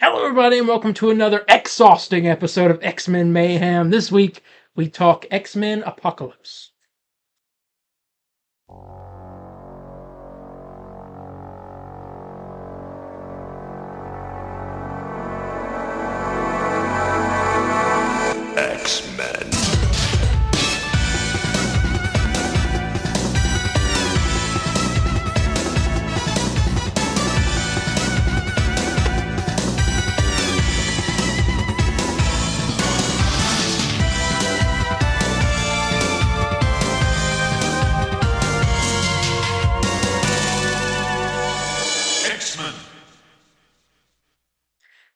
Hello, everybody, and welcome to another exhausting episode of X-Men Mayhem. This week, we talk X-Men Apocalypse. X-Men.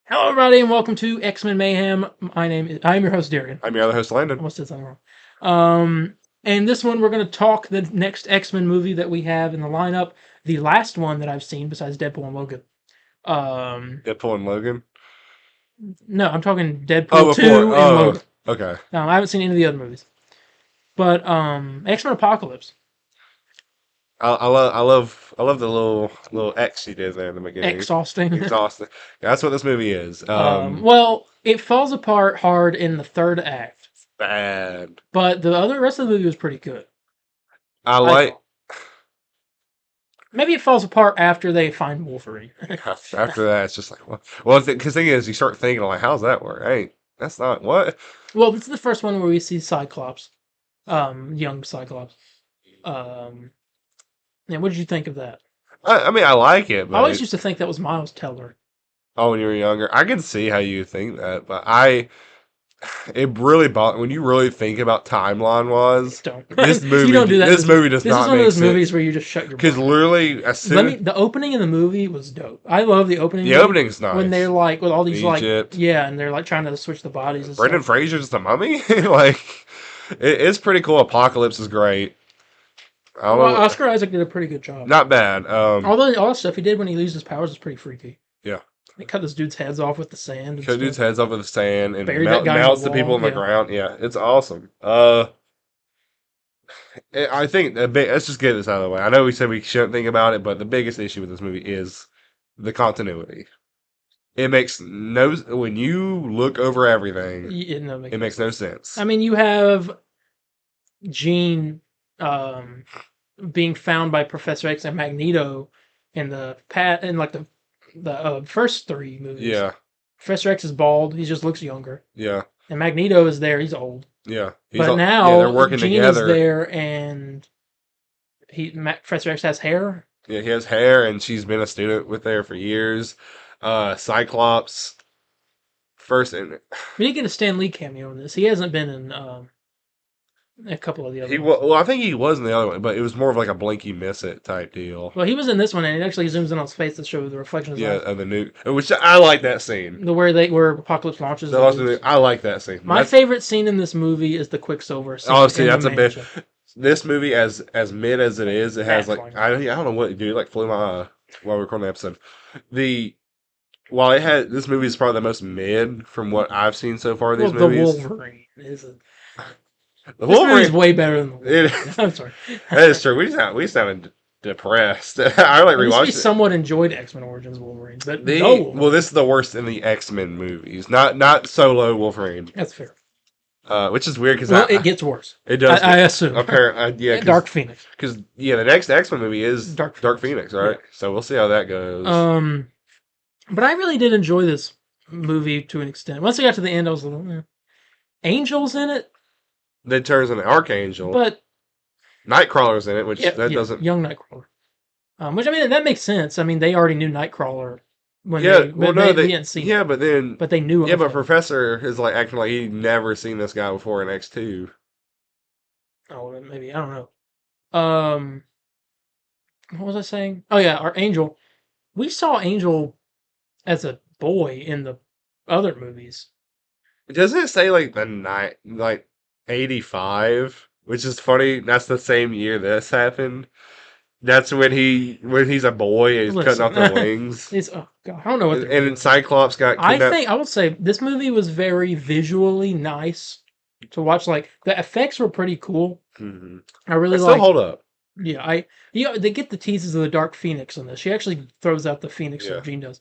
Hello, everybody, and welcome to X-Men Mayhem. I'm your host, Darien. I'm your other host, Landon. Almost did something wrong. And this one, we're going to talk the next X-Men movie that we have in the lineup. The last one that I've seen besides Deadpool and Logan. Deadpool and Logan? No, I'm talking Deadpool 2 and Logan. Okay. No, I haven't seen any of the other movies. But X-Men Apocalypse. I love the little X you did there in the beginning. Exhausting. Exhausting. That's what this movie is. Well, it falls apart hard in the third act. Bad. But the rest of the movie was pretty good. Maybe it falls apart after they find Wolverine. After that, it's just like, well, because the thing is, you start thinking, like, how's that work? Hey, that's not, what? Well, this is the first one where we see Cyclops. Young Cyclops. Yeah, what did you think of that? I mean, I like it, but I always used to think that was Miles Teller. Oh, when you were younger? I can see how you think that, but it really bothered when you really think about timeline-wise. Don't. This movie, you don't do that. This movie does this not is one make of those sense. movies where you just shut your Because brain. literally, as soon The opening of the movie was dope. I love the opening. The opening's nice. When they're like, with all these Egypt. and they're like trying to switch the bodies and Brendan stuff. Fraser's the mummy? It's pretty cool. Apocalypse is great. Oscar Isaac did a pretty good job. Not bad. Although all the stuff he did when he loses his powers is pretty freaky. Yeah. He cut this dude's heads off with the sand. Cut dude's heads off with the sand and Buried that guy in melts the the people wall, on the yeah. ground. Yeah, it's awesome. I think let's just get this out of the way. I know we said we shouldn't think about it, but the biggest issue with this movie is the continuity. It makes no... When you look over everything, it makes no sense. I mean, you have Jean being found by Professor X and Magneto in the first three movies. Yeah. Professor X is bald. He just looks younger. Yeah. And Magneto is there. He's old. Yeah. Now they're working Jean together. is there, and Professor X has hair. Yeah, he has hair, and she's been a student with there for years. Cyclops, first, and We did get a Stan Lee cameo in this. He hasn't been in a couple of the other ones. well, I think he was in the other one, but it was more of like a blink you miss it type deal. Well, he was in this one, and it actually zooms in on his face to show the reflection of his eyes. Of the nuke, which I like that scene. Where Apocalypse launches. I like that scene. My favorite scene in this movie is the Quicksilver scene. Oh, see, that's a bit. mansion. This movie, as mid as it is, it has That's like fine. I don't know what it do. Like flew my eye while we were recording the episode. This movie is probably the most mid from what I've seen so far. These movies. The Wolverine is The This movie is way better than the Wolverine. I'm sorry. That is true. We just sounded depressed. I like At least we rewatched it. somewhat enjoyed X-Men Origins Wolverine, but Well, this is the worst in the X-Men movies. Not solo Wolverine. That's fair. Which is weird because it gets worse. It does. I assume. Apparently, yeah. Dark Phoenix. Because the next X-Men movie is Dark Phoenix, right? Yeah. So we'll see how that goes. But I really did enjoy this movie to an extent. Once I got to the end, I was like, Angel's in it. That turns into Archangel. But Nightcrawler's in it, which doesn't... Young Nightcrawler. Which, I mean, that makes sense. I mean, they already knew Nightcrawler when they didn't see him. But they knew him. Yeah, but Professor is like acting like he'd never seen this guy before in X2. Oh, maybe. I don't know. What was I saying? Oh, yeah, our Angel. We saw Angel as a boy in the other movies. Doesn't it say like 85? Which is funny. That's the same year this happened. That's when he's a boy and he's cutting off their wings. Oh God, I don't know what. And Cyclops got kidnapped. I would say this movie was very visually nice to watch. Like the effects were pretty cool. Mm-hmm. I really still hold up. Yeah, they get the teases of the Dark Phoenix in this. She actually throws out the Phoenix, Yeah. Jean does.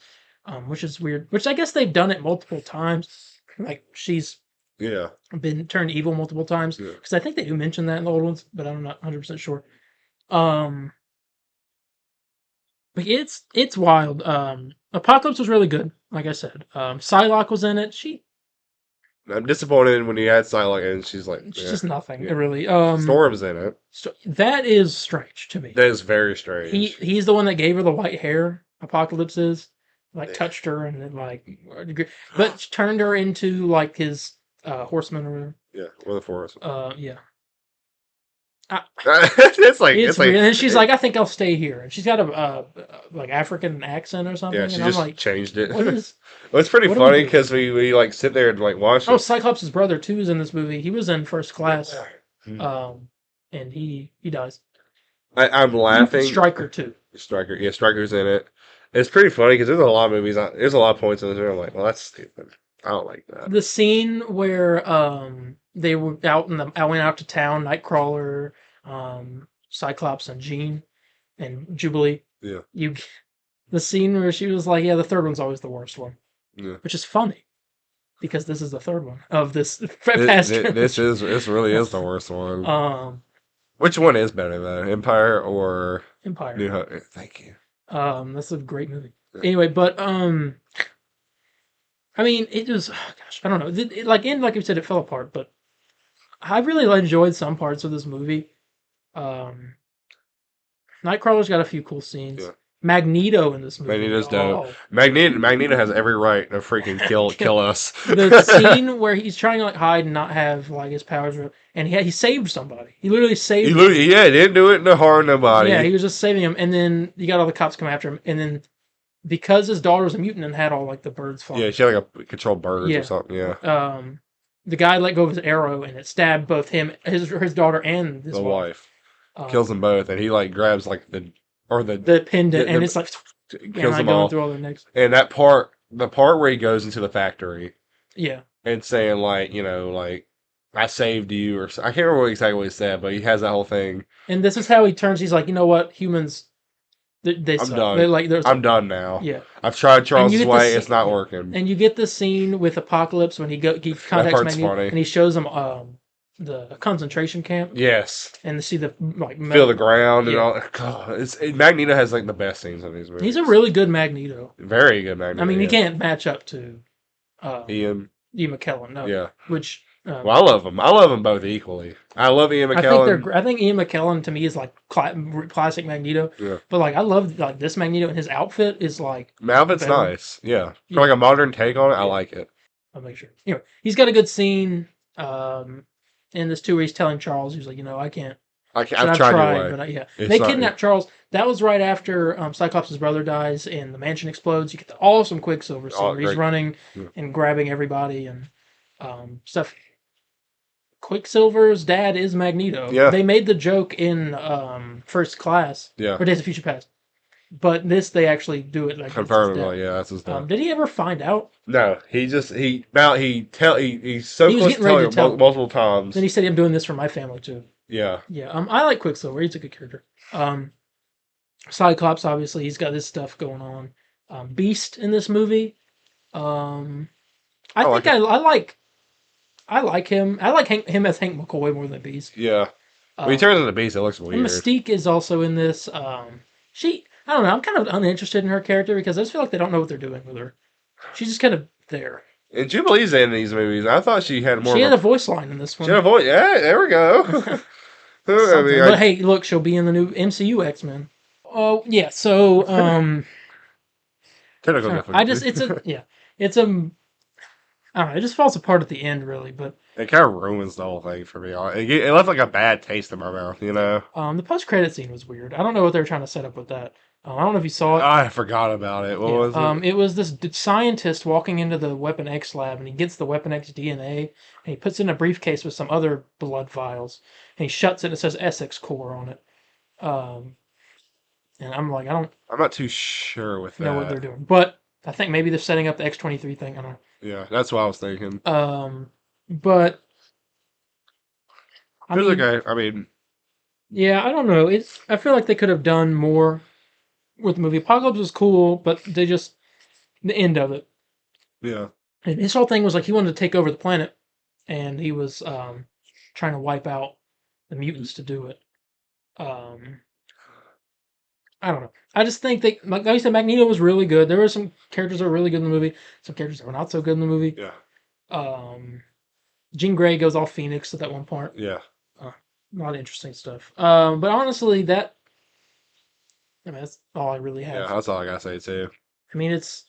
which is weird. Which I guess they've done it multiple times. Like she's been turned evil multiple times because I think they do mention that in the old ones, but I'm not 100% sure. But it's wild. Apocalypse was really good, like I said. Psylocke was in it. I'm disappointed when he had Psylocke and she's just nothing. Yeah. Really. Storm's in it. That is strange to me. That is very strange. He's the one that gave her the white hair. Apocalypse is touched her and then but turned her into like his horseman or whatever. Yeah, or the forest. Yeah. It's weird. And then she's like, I think I'll stay here. And she's got a like African accent or something. Yeah, she and just I'm like, changed it. What is? Well, it's pretty funny because we like sit there and like watch. Oh, Cyclops' brother too is in this movie. He was in First Class, and he dies. I'm laughing. Stryker too. Stryker's in it. It's pretty funny because there's a lot of movies. There's a lot of points in this. I'm like, well, that's stupid. I don't like that. The scene where they were out I went out to town, Nightcrawler, Cyclops, and Jean, and Jubilee. Yeah. The scene where she was like, "Yeah, the third one's always the worst one," which is funny because this is the third one of this past. This really is the worst one. Which one is better though, Empire or Empire? New Hope? Thank you. That's a great movie. Anyway, but I mean, it was, gosh, I don't know. Like you said, it fell apart, but I really enjoyed some parts of this movie. Nightcrawler's got a few cool scenes. Yeah. Magneto in this movie. Magneto's dope. Magneto has every right to freaking kill us. The scene where he's trying to like hide and not have like his powers, and he saved somebody. He literally saved. He didn't do it to harm nobody. Yeah, he was just saving him, and then you got all the cops come after him, and then because his daughter was a mutant and had all like the birds flying. Yeah, she had like a controlled birds or something. Yeah. The guy let go of his arrow and it stabbed both his daughter and his wife. Kills them both, and he like grabs like the pendant, and it's like kills them all through all their necks. And the part where he goes into the factory, and saying like I saved you, or I can't remember exactly what he said, but he has that whole thing. And this is how he turns. He's like, you know what, humans. I'm done. I'm done now. Yeah, I've tried Charles' way. It's not working. And you get the scene with Apocalypse when he contacts Magneto, and he shows him the concentration camp. Yes. And to see the feel the ground and all. God, Magneto has like the best scenes in these movies. He's a really good Magneto. Very good Magneto. I mean, he can't match up to Ian McKellen. No. Yeah. Which. Well, I love them. I love them both equally. I love Ian McKellen. I think Ian McKellen to me is like classic Magneto. Yeah. But like I love like this Magneto, and his outfit is like. My outfit's nice. Yeah. For like a modern take on it, I like it. I'll make sure. Anyway, he's got a good scene in this too where he's telling Charles, he's like, I can't. I've tried, but they kidnap Charles. That was right after Cyclops' brother dies and the mansion explodes. You get the awesome Quicksilver scene where he's running and grabbing everybody and stuff. Quicksilver's dad is Magneto. Yeah. They made the joke in First Class. Yeah. Or Days of Future Past. But this, they actually do it like confirmed. That's his dad. Did he ever find out? No, he's so close to telling him multiple times. Then he said, "I'm doing this for my family too." Yeah. Yeah. I like Quicksilver. He's a good character. Cyclops, obviously, he's got this stuff going on. Beast in this movie. I like him. I like him as Hank McCoy more than Beast. Yeah. When he turns into Beast, it looks weird. Mystique is also in this. I don't know. I'm kind of uninterested in her character because I just feel like they don't know what they're doing with her. She's just kind of there. And Jubilee's in these movies. I thought she had more. She had a voice line in this one. She had a voice. Yeah, there we go. But hey, look, she'll be in the new MCU X-Men. Oh yeah. So technical difficulty. It's a. I don't know, it just falls apart at the end, really, but... It kind of ruins the whole thing for me. It left like a bad taste in my mouth, The post-credit scene was weird. I don't know what they were trying to set up with that. I don't know if you saw it. I forgot about it. What was it? It was this scientist walking into the Weapon X lab, and he gets the Weapon X DNA, and he puts it in a briefcase with some other blood vials, and he shuts it, and it says Essex Core on it. And I'm like, I'm not too sure with that. Know what they're doing, but I think maybe they're setting up the X-23 thing. I don't know. Yeah, that's what I was thinking. But I mean, yeah, I don't know. I feel like they could have done more with the movie. Apocalypse was cool, but they just the end of it. Yeah. And his whole thing was like he wanted to take over the planet, and he was trying to wipe out the mutants to do it. I don't know. I just think like you said, Magneto was really good. There were some characters that were really good in the movie, some characters that were not so good in the movie. Yeah. Jean Grey goes all Phoenix at that one part. Yeah. A lot of interesting stuff. But honestly, that's all I really have. Yeah, that's all I gotta say too. I mean, it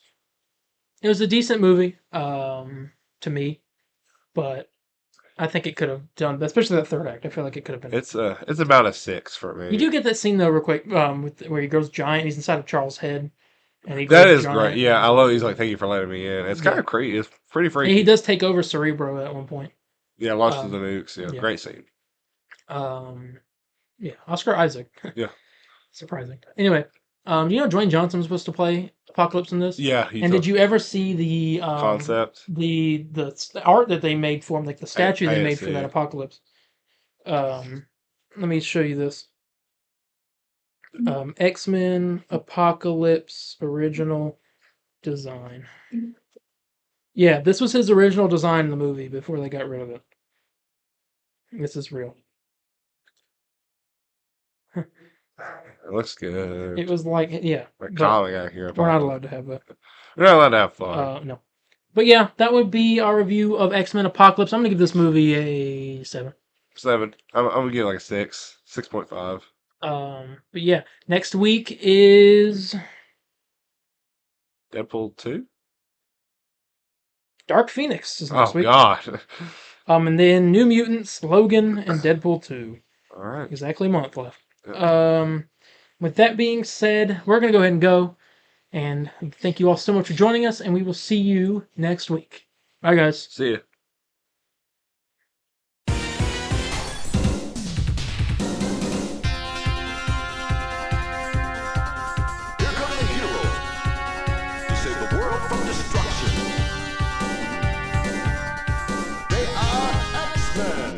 was a decent movie to me, but I think it could have done, especially that third act. I feel like it could have been. It's about a 6 for me. You do get that scene though, real quick, where he grows giant. He's inside of Charles' head, and he that grows is giant. great. Yeah, I love. He's like, "Thank you for letting me in." It's kind of creepy. It's pretty freaky. And he does take over Cerebro at one point. Yeah, launches the nukes. Yeah, great scene. Yeah, Oscar Isaac. Yeah, surprising. Anyway, you know Dwayne Johnson was supposed to play Apocalypse in this. Yeah, and did you ever see the concept, the art that they made for him, like the statue they made for that Apocalypse? Let me show you this. X-Men Apocalypse original design. Yeah, this was his original design in the movie before they got rid of it. This is real. It looks good. It was like, yeah. Comic accurate. We're not allowed to have that. We're not allowed to have fun. No. But yeah, that would be our review of X-Men Apocalypse. I'm going to give this movie a 7. 7. I'm going to give it like a 6. 6.5. But yeah, next week is Deadpool 2? Dark Phoenix is next week. Oh, God. And then New Mutants, Logan, and Deadpool 2. All right. Exactly a month left. With that being said, we're going to go ahead and go. And thank you all so much for joining us, and we will see you next week. Bye, guys. See ya. Here come the heroes to save the world from destruction. They are X-Men.